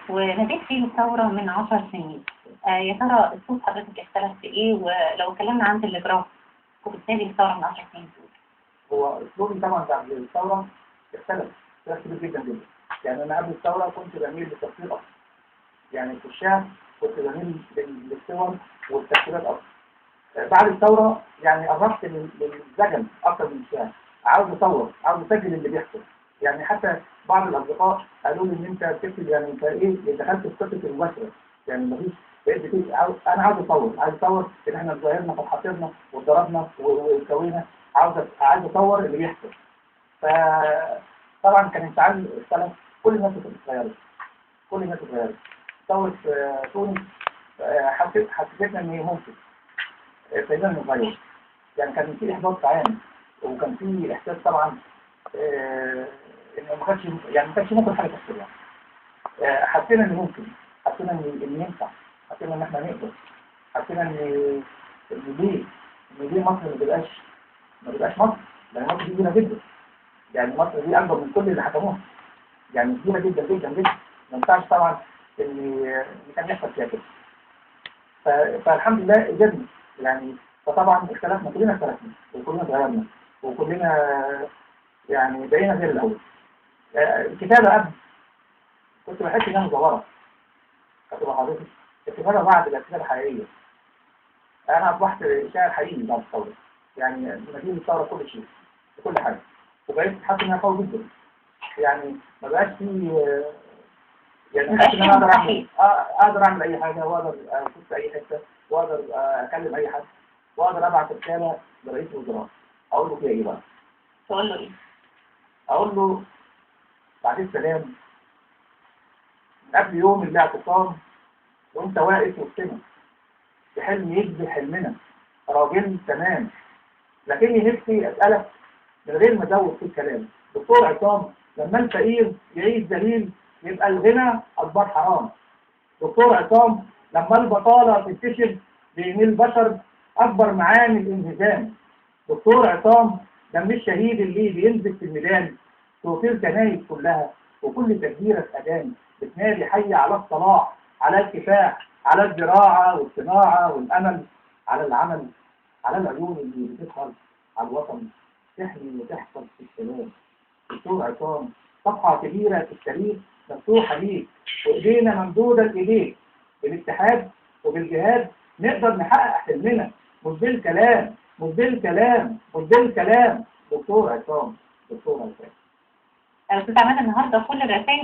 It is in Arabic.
وناديت فيه الثورة من 10 سنين. يا ترى أسلوب حضرتك اختلف في إيه؟ ولو اتكلمنا عن تلجراف كنت بتنادي الثورة من 10 سنين دول. هو اسلوبي طبعا بعد الثوره اختلف كبير جدا جدا. يعني انا قبل الثوره كنت بميل للتفكير اكتر، يعني في الشعر كنت بميل للصور والتفكيرات اكتر. بعد الثوره يعني قربت للزجل اكتر من الشعر، عاوز اصور، عاوز اسجل اللي بيحصل. يعني حتى بعض الاصدقاء قالوا لي ان انت بتكتب، يعني انت ايه دخلت في قصه المباشره، يعني مفيش بقيت بتكتب. انا عاوز اصور، عايز اصور ان احنا اتظاهرنا فاتحطرنا واتضربنا واتكوينا، عايز اصور اللي بيحصل. فطبعا كان انفعال اختلف، كل الناس اتغيرت، كل الناس اتغيرت. ثوره تونس حسيتنا ان هي ممكن ابتدينا نتغير. يعني كان في احباط عام، وكان في احساس طبعا انه ما كانش ممكن حاجه تحصل. يعني حسينا ان ممكن، حسينا ان ينفع، حسينا ان احنا نقدر، حسينا ان ليه مصر ما تبقاش مصر. لان مصر دي كبيره جدا، يعني مصر دي اكبر من كل اللي حكموها، يعني كبيره جدا جدا جدا. ما ينفعش طبعا ان كان يحصل فيها كده. فالحمد لله قدرنا يعني. فطبعا اختلفنا، كلنا اختلفنا وكلنا اتغيرنا وكلنا يعني بقينا غير الاول. الكتابه قبل كنت بحس انها مزوره، كتب حضرتك. الكتابه بعد الكتابه حقيقيه. انا اصبحت شاعر حقيقي بعد الثوره، يعني نتيجه الثوره كل شيء وكل حاجه، وبقيت حاسس انها قوي جدا. يعني ما بقاش فيه يعني حاسس ان انا اقدر اعمل اي حاجه، واقدر اشوف في اي حته، واقدر اكلم اي حد، واقدر ابعت رساله لرئيس الوزراء اقول له فيها ايه بقى؟ تقول له ايه؟ اقول له بعد السلام، من قبل يوم الاعتصام وانت واقف وسطنا في حلم يشبه حلمنا، راجل تمام. لكني نفسي اسالك من غير ما ازود في الكلام، دكتور عصام، لما الفقير يعيش ذليل يبقى الغنى اكبر حرام. دكتور عصام، لما البطاله تنتشر بين البشر اكبر معاني الانهزام. دكتور عصام، دم الشهيد اللي بينزل في الميدان توصيل الكنايس كلها وكل تكبيره اذان بتنادي حي على الصلاح، على الكفاح، على الزراعه والصناعه والامل، على العمل، على العيون اللي بتسهر على الوطن تحمي وتحفظ في السلام. دكتور عصام، صفحه كبيره في التاريخ مفتوحه ليك، وايدينا ممدوده لايديك. بالاتحاد وبالجهاد نقدر نحقق حلمنا، مش بالكلام، مش بالكلام، مش بالكلام. دكتور عصام، دكتور عصام. استاذ عماد، النهارده كل الرسائل